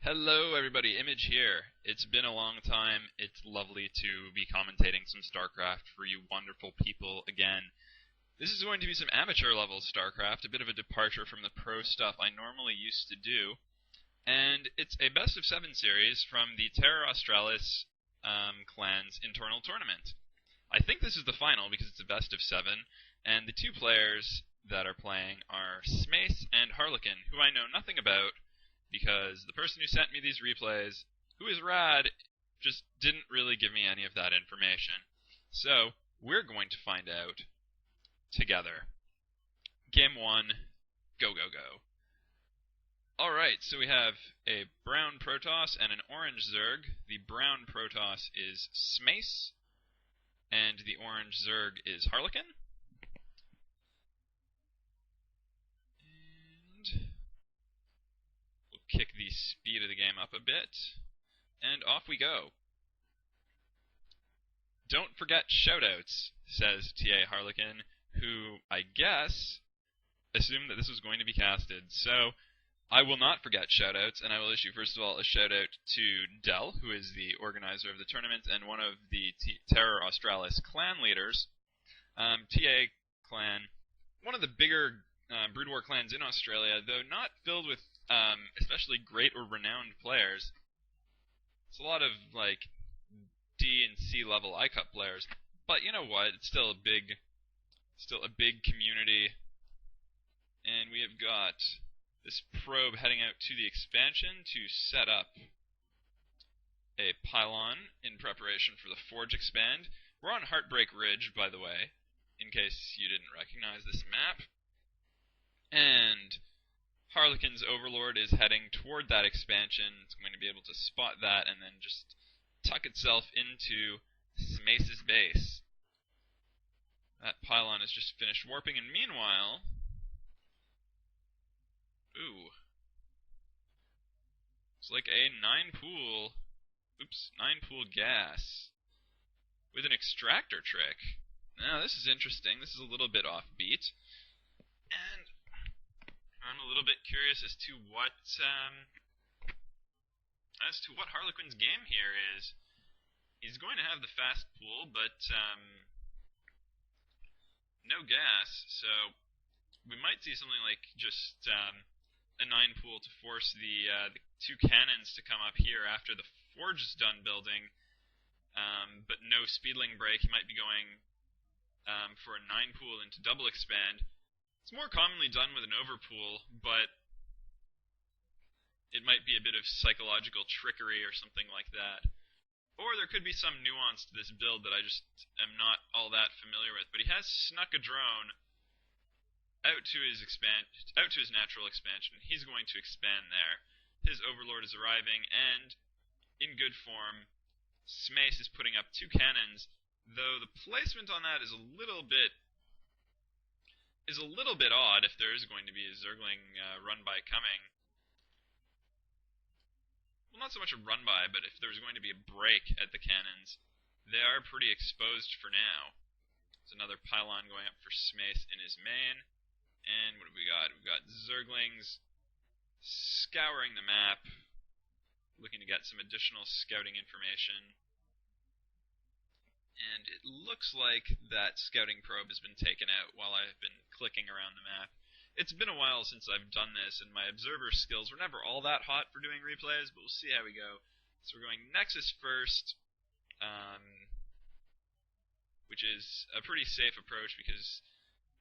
Hello everybody, Image here. It's been a long time. It's lovely to be commentating some StarCraft for you wonderful people again. This is going to be some amateur level StarCraft, a bit of a departure from the pro stuff I normally used to do. And it's a best of 7 series from the Terra Australis clan's internal tournament. I think this is the final because it's a best of 7, and the two players that are playing are Smace and Harlekuin, who I know nothing about, because the person who sent me these replays, who is rad, just didn't really give me any of that information. So, we're going to find out together. Game 1, go, go, go. Alright, so we have a brown Protoss and an orange Zerg. The brown Protoss is Smace, and the orange Zerg is Harlekuin. Kick the speed of the game up a bit, and off we go. Don't forget shoutouts, says T.A. Harlekuin, who, I guess, assumed that this was going to be casted. So, I will not forget shoutouts, and I will issue, first of all, a shoutout to Dell, who is the organizer of the tournament and one of the Terra Australis clan leaders. T.A. clan, one of the bigger Brood War clans in Australia, though not filled with especially great or renowned players. It's a lot of, like, D and C level ICUP players. But you know what? It's still a big community. And we have got this probe heading out to the expansion to set up a pylon in preparation for the Forge expand. We're on Heartbreak Ridge, by the way, in case you didn't recognize this map. And Harlequin's Overlord is heading toward that expansion. It's going to be able to spot that and then just tuck itself into Smace's base. That pylon has just finished warping, and meanwhile... Ooh. It's like a 9-pool gas with an extractor trick. Now, this is interesting. This is a little bit offbeat. And I'm a little bit curious as to what Harlequin's game here is. He's going to have the fast pool, but no gas, so we might see something like just a 9-pool to force the two cannons to come up here after the Forge is done building, but no Speedling break. He might be going for a 9-pool into double expand. It's more commonly done with an overpool, but it might be a bit of psychological trickery or something like that. Or there could be some nuance to this build that I just am not all that familiar with. But he has snuck a drone out to his natural expansion. He's going to expand there. His Overlord is arriving, and in good form, Smace is putting up 2 cannons, though the placement on that is a little bit odd if there is going to be a Zergling run-by coming. Well, not so much a run-by, but if there's going to be a break at the cannons, they are pretty exposed for now. There's another pylon going up for Smace in his main. And what have we got? We've got Zerglings scouring the map, looking to get some additional scouting information. And it looks like that scouting probe has been taken out while I've been clicking around the map. It's been a while since I've done this, and my observer skills were never all that hot for doing replays, but we'll see how we go. So we're going Nexus first, which is a pretty safe approach because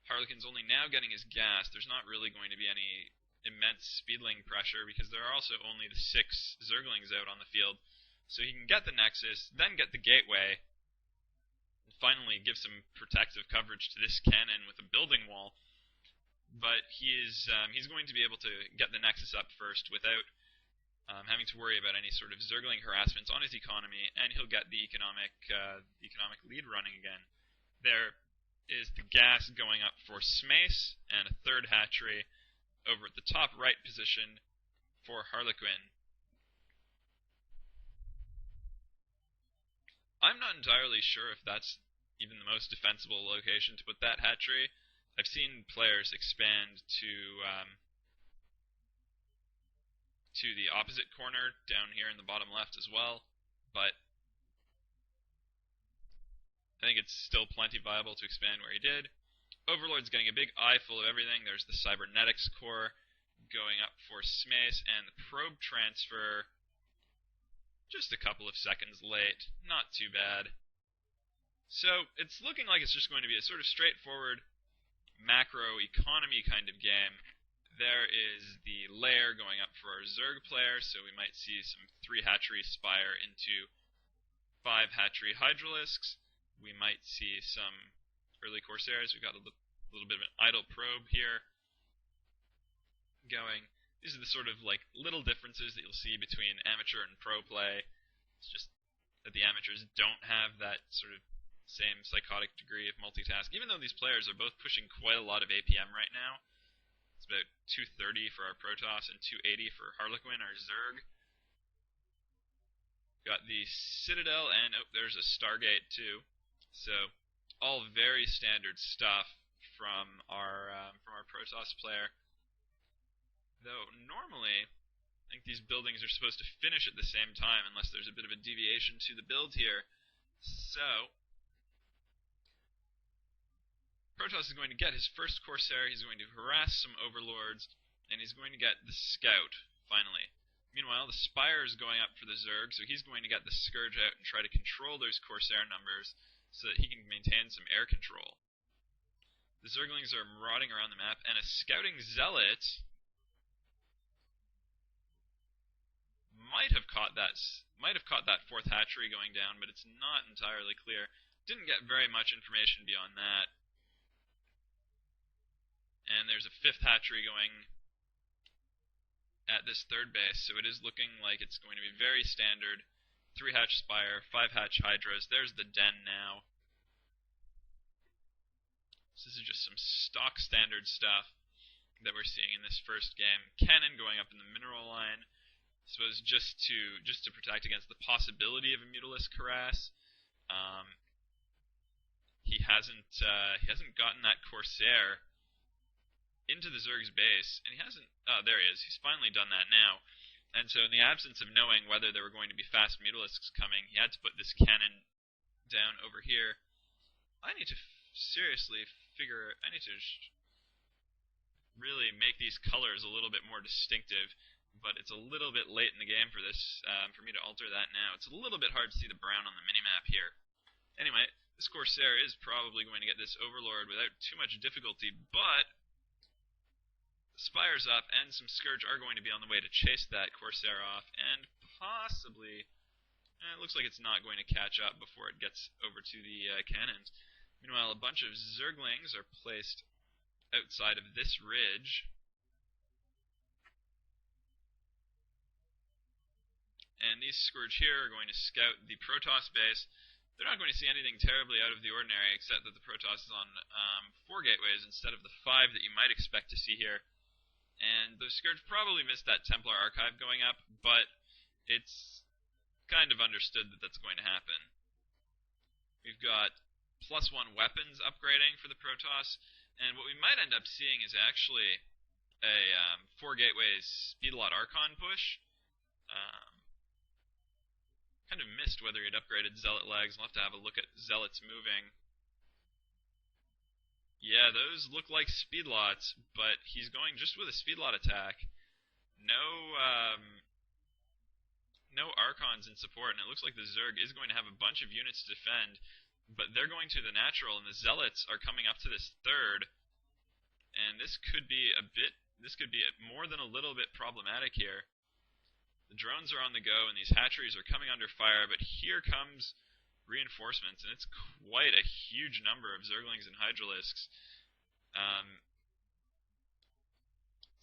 Harlequin's only now getting his gas. There's not really going to be any immense Speedling pressure because there are also only the 6 Zerglings out on the field. So he can get the Nexus, then get the gateway, finally give some protective coverage to this cannon with a building wall, but he's going to be able to get the Nexus up first without having to worry about any sort of Zergling harassments on his economy, and he'll get the economic lead running again. There is the gas going up for Smace, and a 3rd hatchery over at the top right position for Harlekuin. I'm not entirely sure if that's even the most defensible location to put that hatchery. I've seen players expand to to the opposite corner down here in the bottom left as well, but I think it's still plenty viable to expand where he did. Overlord's getting a big eye full of everything. There's the Cybernetics core going up for Smace, and the probe transfer just a couple of seconds late. Not too bad. So it's looking like it's just going to be a sort of straightforward macro economy kind of game. There is the lair going up for our Zerg player, so we might see some 3 hatchery Spire into 5 hatchery Hydralisks. We might see some early Corsairs. We've got a little bit of an idle probe here going. These are the sort of like little differences that you'll see between amateur and pro play. It's just that the amateurs don't have that sort of same psychotic degree of multitask, even though these players are both pushing quite a lot of APM right now. It's about 230 for our Protoss and 280 for Harlekuin, our Zerg. Got the Citadel, and oh, there's a Stargate too. So all very standard stuff from our Protoss player. Though normally, I think these buildings are supposed to finish at the same time, unless there's a bit of a deviation to the build here. So Protoss is going to get his first Corsair, he's going to harass some Overlords, and he's going to get the Scout, finally. Meanwhile, the Spire is going up for the Zerg, so he's going to get the Scourge out and try to control those Corsair numbers so that he can maintain some air control. The Zerglings are marauding around the map, and a Scouting Zealot might have caught that 4th hatchery going down, but it's not entirely clear. Didn't get very much information beyond that. And there's a 5th hatchery going at this 3rd base, so it is looking like it's going to be very standard. 3 hatch Spire, 5 hatch Hydras. There's the den now. So this is just some stock standard stuff that we're seeing in this first game. Cannon going up in the mineral line. I suppose just to protect against the possibility of a Mutalisk harass. He hasn't gotten that Corsair into the Zerg's base, and he hasn't. Oh, there he is. He's finally done that now. And so, in the absence of knowing whether there were going to be fast Mutalisks coming, he had to put this cannon down over here. I need to seriously figure. I need to really make these colors a little bit more distinctive. But it's a little bit late in the game for this, for me to alter that now. It's a little bit hard to see the brown on the minimap here. Anyway, this Corsair is probably going to get this Overlord without too much difficulty, but the Spire's up, and some Scourge are going to be on the way to chase that Corsair off, and possibly, it looks like it's not going to catch up before it gets over to the cannons. Meanwhile, a bunch of Zerglings are placed outside of this ridge. And these Scourge here are going to scout the Protoss base. They're not going to see anything terribly out of the ordinary, except that the Protoss is on 4 gateways instead of the 5 that you might expect to see here. And the Scourge probably missed that Templar Archive going up, but it's kind of understood that that's going to happen. We've got +1 weapons upgrading for the Protoss, and what we might end up seeing is actually a 4 gateways Speedlot Archon push. Kind of missed whether he'd upgraded Zealot legs. I'll have to have a look at Zealots moving. Yeah, those look like Speedlots, but he's going just with a Speedlot attack. No Archons in support, and it looks like the Zerg is going to have a bunch of units to defend, but they're going to the natural, and the Zealots are coming up to this 3rd, and this could be more than a little bit problematic here. The drones are on the go, and these hatcheries are coming under fire, but here comes reinforcements, and it's quite a huge number of Zerglings and Hydralisks.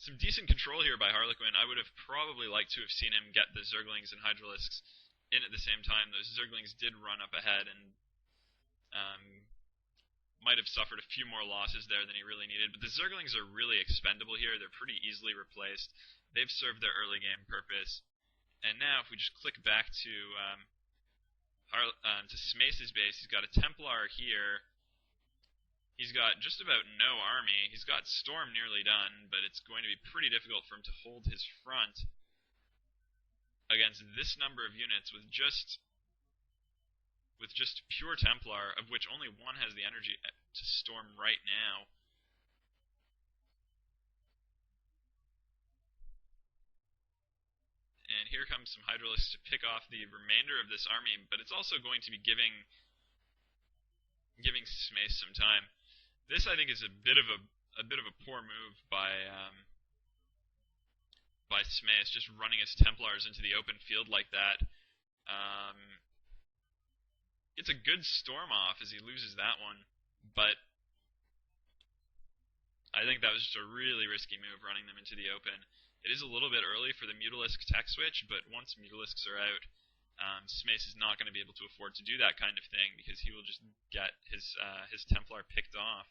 Some decent control here by Harlekuin. I would have probably liked to have seen him get the Zerglings and Hydralisks in at the same time. Those Zerglings did run up ahead, and might have suffered a few more losses there than he really needed. But the Zerglings are really expendable here. They're pretty easily replaced. They've served their early game purpose. And now, if we just click back to Smace's base, he's got a Templar here. He's got just about no army. He's got Storm nearly done, but it's going to be pretty difficult for him to hold his front. against this number of units with just pure Templar, of which only one has the energy to storm right now. And here comes some Hydralisks to pick off the remainder of this army, but it's also going to be giving Smace some time. This, I think, is a bit of a poor move by Smace, just running his Templars into the open field like that. It's a good storm off as he loses that one, but I think that was just a really risky move, running them into the open. It is a little bit early for the Mutalisk tech switch, but once Mutalisks are out, Smace is not going to be able to afford to do that kind of thing, because he will just get his Templar picked off.